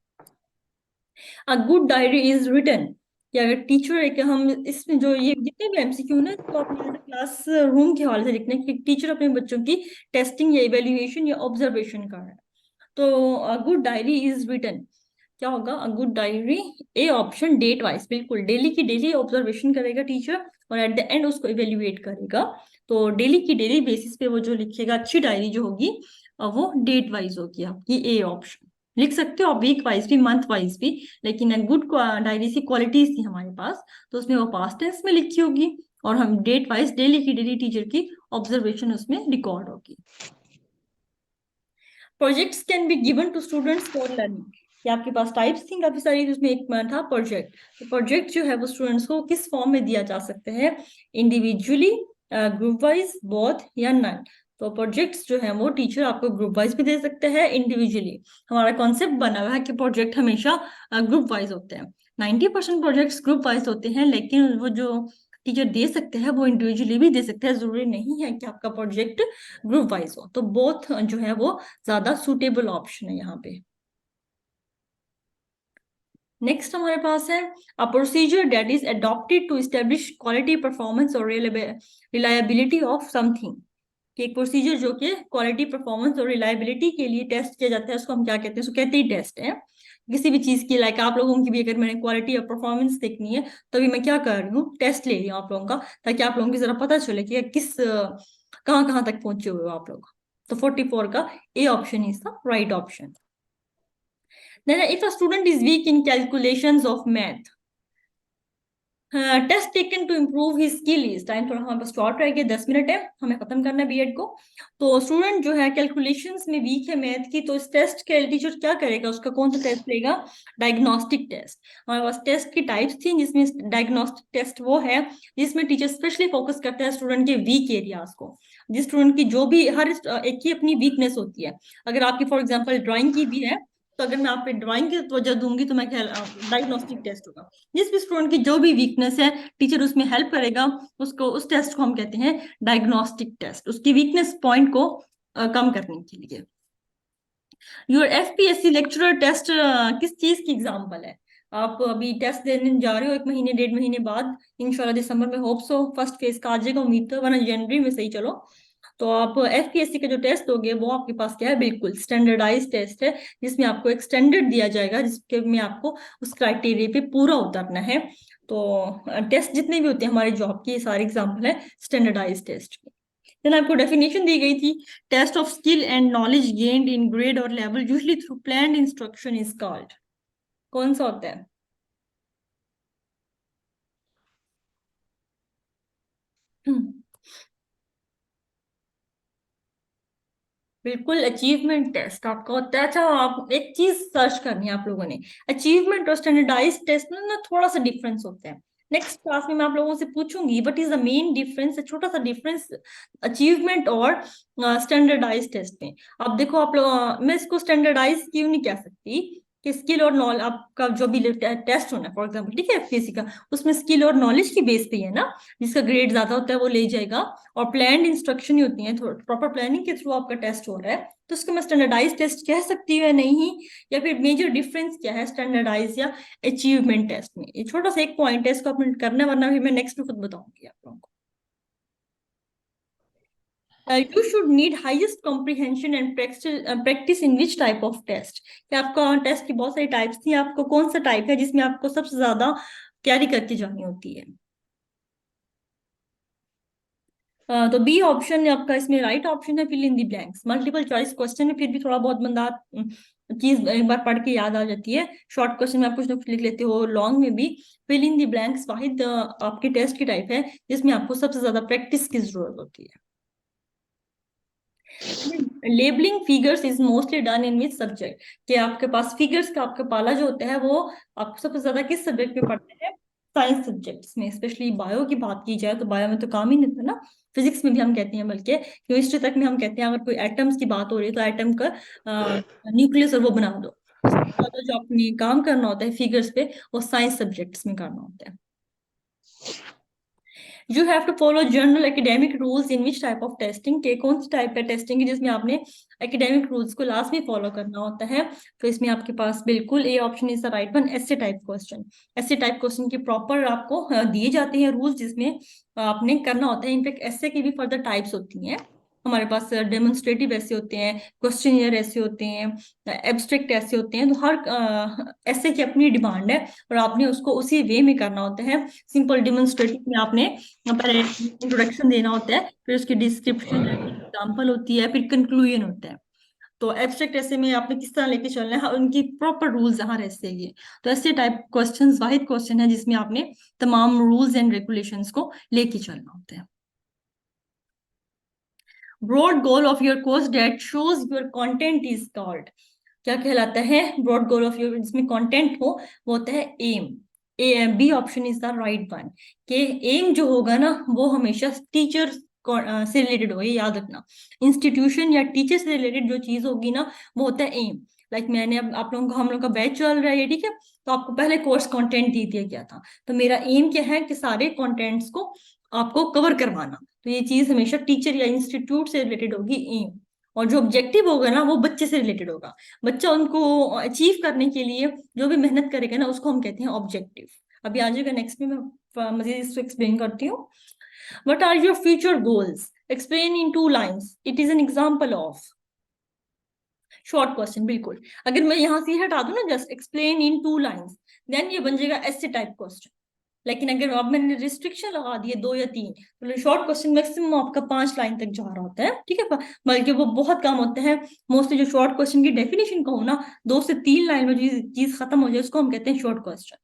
A good diary is written, कि अगर टीचर है कि हम इसमें जो ये जितने भी एमसीक्यू ना, तो अपने क्लास रूम के हवाले से लिखना है कि टीचर अपने बच्चों की टेस्टिंग या इवेल्युएशन या ऑब्जर्वेशन कर रहा है। तो गुड डायरी इज रिटन क्या होगा? A good diary, A option, date wise, बिल्कुल डेली की डेली ऑब्जर्वेशन करेगा टीचर और एट द एंड उसको इवेल्युएट करेगा। तो डेली की डेली बेसिस पे वो जो लिखेगा अच्छी डायरी जो होगी वो डेट वाइज होगी आपकी, ए ऑप्शन। लिख सकते हो आप वीक वाइज भी, मंथ वाइज भी, लेकिन गुड डायरी की क्वालिटीज थी हमारे पास, तो उसमें वो पास्ट टेंस में लिखी होगी और हम डेट वाइज डेली की डेली टीचर की ऑब्जर्वेशन उसमें रिकॉर्ड होगी। Projects can be given to students for learning, कि आपके पास टाइप्स थी काफी सारी, जिसमें एक था प्रोजेक्ट। तो प्रोजेक्ट जो है वो स्टूडेंट्स को किस फॉर्म में दिया जा सकता है? इंडिविजुअली, ग्रुप वाइज, बोथ या नन। तो प्रोजेक्ट्स जो है वो टीचर आपको ग्रुप वाइज भी दे सकते हैं, इंडिविजुअली। हमारा कॉन्सेप्ट बना हुआ है कि प्रोजेक्ट हमेशा ग्रुप वाइज होते हैं। 90% प्रोजेक्ट्स ग्रुप वाइज होते हैं, लेकिन वो जो टीचर दे सकते हैं वो इंडिविजुअली भी दे सकते हैं, जरूरी नहीं है कि आपका प्रोजेक्ट ग्रुप वाइज हो। तो बोथ जो है वो ज्यादा सुटेबल ऑप्शन है यहाँ पे। नेक्स्ट हमारे पास है a procedure that is adopted to establish quality, performance और रिलायबिलिटी ऑफ समथिंग। कि एक प्रोसीजर जो कि क्वालिटी, परफॉर्मेंस और रिलायबिलिटी के लिए टेस्ट किया जाता है, उसको हम क्या कहते हैं? उसको कहते ही टेस्ट है किसी भी चीज की। लाइक आप लोगों की भी अगर मैंने क्वालिटी और परफॉर्मेंस देखनी है, तभी मैं क्या कर रही हूँ, टेस्ट ले रही हूँ आप लोगों का, ताकि आप लोगों की जरा पता चले कि किस कहाँ कहाँ तक पहुंचे हुए हो आप लोग। तो 44 का ए option is the right option. Then if a student is weak in calculations of math, test taken to improve his skill is, time थोड़ा हमारे पास शॉर्ट रह गया, 10 मिनट है, हमें खत्म करना है बीएड को। तो स्टूडेंट जो है कैलकुलेशंस में वीक है मैथ की, तो इस टेस्ट के टीचर क्या करेगा? उसका कौन सा टेस्ट लेगा? Diagnostic test. हमारे पास टेस्ट की टाइप्स थी, जिसमें डायग्नोस्टिक टेस्ट वो है जिसमें टीचर स्पेशली फोकस करते हैं स्टूडेंट के वीक एरियाज को। जिस स्टूडेंट की जो भी हर एक की अपनी वीकनेस होती है, अगर आपकी फॉर एग्जाम्पल ड्राइंग की भी है तो अगर मैं आप पे ड्राइंग की तवज्जो दूंगी तो मैं डायग्नोस्टिक टेस्ट होगा। जिस भी स्टूडेंट की जो भी वीकनेस है टीचर उसमें हेल्प करेगा, उसको उस टेस्ट को हम कहते हैं डायग्नोस्टिक टेस्ट, उसकी वीकनेस पॉइंट को कम करने के लिए। योर एफपीएससी लेक्चरर टेस्ट किस चीज की एग्जाम्पल है? आप अभी टेस्ट देने जा रहे हो 1 महीने 1.5 महीने बाद, इंशाल्लाह दिसंबर में, होप सो फर्स्ट फेज का आ जाएगा, उम्मीद तो, वरना जनवरी में सही चलो। तो आप एफपीएससी का जो टेस्ट दोगे वो आपके पास क्या है? बिल्कुल स्टैंडर्डाइज टेस्ट है, जिसमें आपको एक स्टैंडर्ड दिया जाएगा, जिसके में आपको उस क्राइटेरिया पे पूरा उतरना है। तो टेस्ट जितने भी होते हैं हमारे जॉब के, ये सारे एग्जाम्पल है स्टैंडर्डाइज टेस्ट के। देन आपको डेफिनेशन दी गई थी, test of skill and knowledge gained in grade और level usually through planned instruction is called. कौन सा होता है? हम्म, बिल्कुल अचीवमेंट टेस्ट आपका होता है। अच्छा, आप एक चीज सर्च करनी है आप लोगों ने, अचीवमेंट और स्टैंडर्डाइज टेस्ट में ना थोड़ा सा डिफरेंस होता है। नेक्स्ट क्लास में मैं आप लोगों से पूछूंगी what is the main difference, छोटा सा डिफरेंस अचीवमेंट और स्टैंडर्डाइज टेस्ट में। अब देखो आप लोग, मैं इसको स्टैंडर्डाइज क्यों नहीं कह सकती कि स्किल और नॉलेज आपका जो भी टेस्ट होना है फॉर एग्जाम्पल, ठीक है, एफपीएससी का, उसमें स्किल और नॉलेज की बेस पे ही है ना, जिसका ग्रेड ज्यादा होता है वो ले जाएगा, और प्लान्ड इंस्ट्रक्शन ही होती है, प्रॉपर प्लानिंग के थ्रू आपका टेस्ट हो रहा है, तो उसको मैं स्टैंडर्डाइज टेस्ट कह सकती हूँ या नहीं? या फिर मेजर डिफरेंस क्या है स्टैंडर्डाइज या अचीवमेंट टेस्ट में? ये छोटा सा एक पॉइंट है, इसको आपने करना है, वरना फिर मैं नेक्स्ट में खुद बताऊंगी आप लोगों को। You should need highest comprehension and practice in which type of test? कि आपका टेस्ट की बहुत सारी टाइप्स थी, आपको कौन सा टाइप है जिसमें आपको सबसे ज्यादा कैरी करके जानी होती है? तो बी ऑप्शन आपका इसमें राइट ऑप्शन है, fill in the blanks. Multiple choice question में फिर भी थोड़ा बहुत बंदा चीज एक बार पढ़ के याद आ जाती है, शॉर्ट क्वेश्चन में आप कुछ ना कुछ लिख लेते हो, लॉन्ग में भी। फिल इन दी ब्लैंक्स वाहिद आपके टेस्ट की टाइप है जिसमें आपको सबसे ज्यादा प्रैक्टिस की जरूरत होती है। Labelling figures is mostly done in which subject? कि आपके पास फिगर्स का आपका पाला जो होता है वो आप सबसे ज्यादा किस सब्जेक्ट में पढ़ते हैं? साइंस सब्जेक्ट्स में, स्पेशली बायो की बात की जाए तो बायो में तो काम ही नहीं था ना, फिजिक्स में भी हम कहते हैं, बल्कि केमिस्ट्री तक में हम कहते हैं, अगर कोई एटम्स की बात हो रही है तो एटम का न्यूक्लियस और वो बना दो। उसके बाद जो आपने काम करना होता है फिगर्स पे, वो साइंस सब्जेक्ट्स में करना होता है। You have to follow general academic rules in which type of testing? के कौन सी टाइप का टेस्टिंग है जिसमें आपने एकेडमिक रूल्स को लास्ट में फॉलो करना होता है? तो इसमें आपके पास बिल्कुल A option is the right one, ऐसे टाइप क्वेश्चन। ऐसे टाइप क्वेश्चन के प्रॉपर आपको दिए जाते हैं रूल्स, जिसमें आपने करना होता है। इनफेक्ट ऐसे की भी फर्दर टाइप्स होती हैं हमारे पास, डेमोन्स्ट्रेटिव ऐसे होते हैं, क्वेश्चनियर ऐसे होते हैं, एब्स्ट्रैक्ट ऐसे होते हैं, तो हर ऐसे की अपनी डिमांड है, और आपने उसको उसी वे में करना होता है। सिंपल डेमोन्स्ट्रेटिव में आपने पहले इंट्रोडक्शन देना होता है, फिर उसकी डिस्क्रिप्शन, एग्जाम्पल होती है, फिर कंक्लूजन होता है। तो एब्स्ट्रैक्ट ऐसे में आपने किस तरह लेके चलना है, उनकी प्रॉपर रूल्स यहाँ ऐसे ही। तो ऐसे टाइप क्वेश्चंस वाहिद क्वेश्चन है जिसमें आपने तमाम रूल्स एंड रेगुलेशंस को लेके चलना होता है। Broad goal of your course that shows your content is called? क्या कहलाता है ब्रॉड गोल ऑफ योर, जिसमें कंटेंट हो, वो होता है aim. A B option is the right one. के एम जो होगा ना वो हमेशा टीचर से रिलेटेड होगा, ये याद रखना। इंस्टीट्यूशन या टीचर से रिलेटेड जो चीज होगी ना वो होता है एम। लाइक मैंने अब आप लोगों को, हम लोग का बैच चल रहा है, ठीक है, तो आपको पहले कोर्स कंटेंट दे दिया गया था, तो मेरा एम क्या है कि सारे कंटेंट्स को आपको कवर करवाना। तो ये चीज हमेशा टीचर या इंस्टीट्यूट से रिलेटेड होगी, एम। और जो ऑब्जेक्टिव होगा ना वो बच्चे से रिलेटेड होगा, बच्चा उनको अचीव करने के लिए जो भी मेहनत करेगा ना उसको हम कहते हैं ऑब्जेक्टिव। अभी आ जाएगा नेक्स्ट में, मैं मजीद इसको एक्सप्लेन करती हूँ। What are your future goals? Explain in 2 lines, it is an example of. Short question, बिल्कुल। अगर मैं यहाँ से हटा दूं ना just explain in 2 lines, then ये बन जाएगा ऐसे टाइप क्वेश्चन। लेकिन अगर अब मैंने रिस्ट्रिक्शन लगा दिए 2 या 3, तो शॉर्ट क्वेश्चन मैक्सिमम आपका 5 लाइन तक जा रहा होता है, ठीक है, बल्कि वो बहुत कम होते हैं। मोस्टली जो शॉर्ट क्वेश्चन की डेफिनेशन कहूँ ना, 2 से 3 लाइन में जो चीज खत्म हो जाए उसको हम कहते हैं शॉर्ट क्वेश्चन।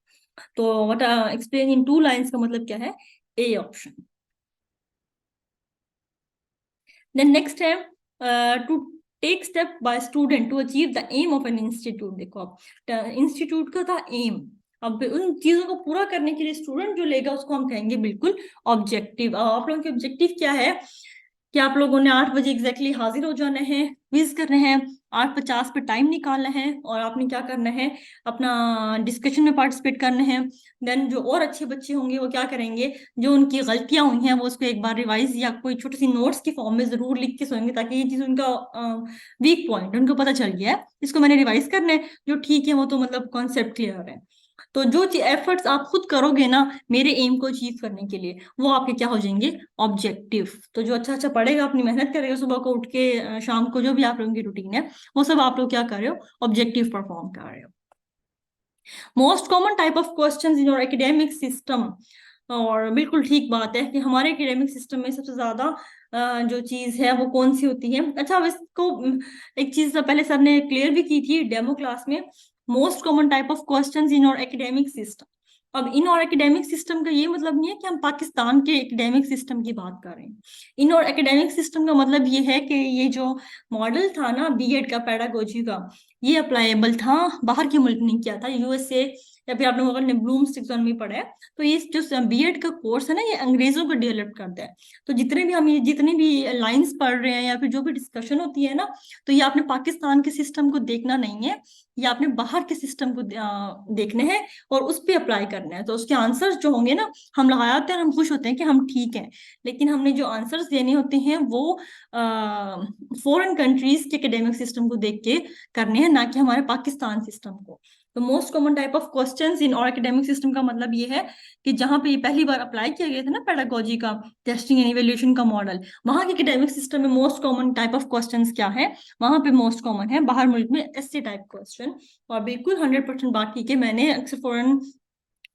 तो व्हाट एक्सप्लेन इन 2 लाइन्स का मतलब क्या है? A option. देन नेक्स्ट है to take step by student to achieve the aim of an institute. देखो आप, इंस्टीट्यूट का था एम, अब उन चीजों को पूरा करने के लिए स्टूडेंट जो लेगा उसको हम कहेंगे बिल्कुल ऑब्जेक्टिव। अब आप लोगों के ऑब्जेक्टिव क्या है कि आप लोगों ने 8 बजे एग्जैक्टली हाजिर हो जाना है, क्विज करना है, 8:50 पे टाइम निकालना है, और आपने क्या करना है, अपना डिस्कशन में पार्टिसिपेट करना है। देन जो और अच्छे बच्चे होंगे वो क्या करेंगे, जो उनकी गलतियां हुई हैं वो उसको एक बार रिवाइज या कोई छोटी सी नोट्स की फॉर्म में जरूर लिख के सोएंगे, ताकि ये चीज उनका वीक पॉइंट उनको पता चल गया है, इसको मैंने रिवाइज करना है, जो ठीक है वो तो मतलब कॉन्सेप्ट क्लियर है। तो जो एफर्ट्स आप खुद करोगे ना मेरे एम को अचीव करने के लिए, वो आपके क्या हो जाएंगे, ऑब्जेक्टिव। तो जो अच्छा अच्छा पढ़ेगा, अपनी मेहनत करेगा, सुबह को उठ के शाम को जो भी आप लोगों की रूटीन है, वो सब आप लोग क्या कर रहे हो, ऑब्जेक्टिव परफॉर्म कर रहे हो। Most common type of question in your academic system. और बिल्कुल ठीक बात है कि हमारे एकेडेमिक सिस्टम में सबसे ज्यादा जो चीज है वो कौन सी होती है। अच्छा, अब इसको एक चीज तो पहले सर ने क्लियर भी की थी डेमो क्लास में। Most common type of questions in और एकेडेमिक सिस्टम। अब इन और एकेडेमिक सिस्टम का ये मतलब नहीं है कि हम पाकिस्तान के एकेडेमिक सिस्टम की बात कर रहे हैं। इन और एकेडेमिक सिस्टम का मतलब ये है कि ये जो मॉडल था ना बीएड का, पेडागोजी का, ये अप्लाइबल था, बाहर के मुल्क नहीं किया था, यूएसए, या फिर आप लोगों ने ब्लूम्स टैक्सोनॉमी पढ़ा है, तो ये जो बीएड का कोर्स है ना, ये अंग्रेजों को डेवलप करता है। तो जितने भी हम ये जितने भी लाइंस पढ़ रहे हैं या फिर जो भी डिस्कशन होती है ना, तो ये आपने पाकिस्तान के सिस्टम को देखना नहीं है, ये आपने बाहर के सिस्टम को देखने हैं और उस पर अप्लाई करना है। तो उसके आंसर्स जो होंगे ना, हम लगाए होते हैं और हम खुश होते हैं कि हम ठीक हैं, लेकिन हमने जो आंसर्स देने होते हैं वो फॉरेन कंट्रीज के एकेडमिक सिस्टम को देख के करने हैं, ना कि हमारे पाकिस्तान सिस्टम को। तो most common type of questions in और एकेडमिक सिस्टम का मतलब ये है कि जहां पे ये पहली बार अप्लाई किया गया था ना पेडागोजी का, टेस्टिंग एंड इवैल्यूएशन का मॉडल, वहां के एकेडमिक सिस्टम में most common type of questions क्या है, वहां पे मोस्ट कॉमन है बाहर मुल्क में ऐसे टाइप क्वेश्चन। और बिल्कुल 100% बात की कि मैंने अक्सर फॉरेन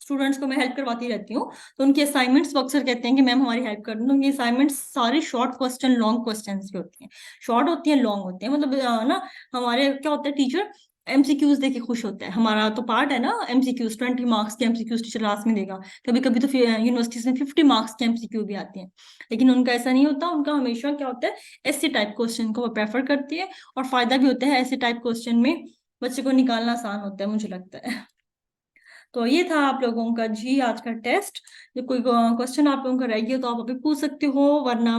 स्टूडेंट्स को मैं हेल्प करवाती रहती हूँ, तो उनके असाइनमेंट्स वो अक्सर कहते हैं कि मैम हमारी हेल्प कर दो। उनकी असाइनमेंट्स सारे शॉर्ट क्वेश्चन लॉन्ग क्वेश्चंस भी होती हैं, शॉर्ट होती हैं लॉन्ग होते हैं, मतलब ना हमारे क्या होता है, टीचर एमसीक्यूज देके खुश होता है। हमारा तो पार्ट है ना एमसीक्यूज, 20 मार्क्स के एमसीक्यूज टीचर लास्ट में देगा। कभी कभी तो यूनिवर्सिटीज में 50 मार्क्स के एमसीक्यू भी आते हैं, लेकिन उनका ऐसा नहीं होता। उनका हमेशा क्या होता है, ऐसे टाइप क्वेश्चन को वो प्रेफर करती है, और फायदा भी होता है ऐसे टाइप क्वेश्चन में, बच्चे को निकालना आसान होता है मुझे लगता है। तो ये था आप लोगों का जी आज का टेस्ट। जो कोई क्वेश्चन आप लोगों का रह गया तो आप अभी पूछ सकते हो, वरना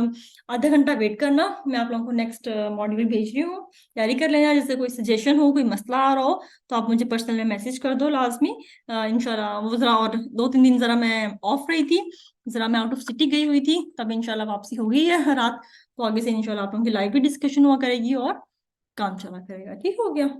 आधा घंटा वेट करना, मैं आप लोगों को नेक्स्ट मॉड्यूल भेज रही हूँ, तैयारी कर लेना। जैसे कोई सजेशन हो, कोई मसला आ रहा हो, तो आप मुझे पर्सनल में मैसेज कर दो लाजमी। इंशाल्लाह वो जरा और 2-3 दिन जरा मैं ऑफ रही थी, जरा मैं आउट ऑफ सिटी गई हुई थी, तब इंशाल्लाह वापसी हो गई है रात। तो आगे से इंशाल्लाह आप लोगों की लाइव भी डिस्कशन हुआ करेगी और काम चला करेगा। ठीक हो गया।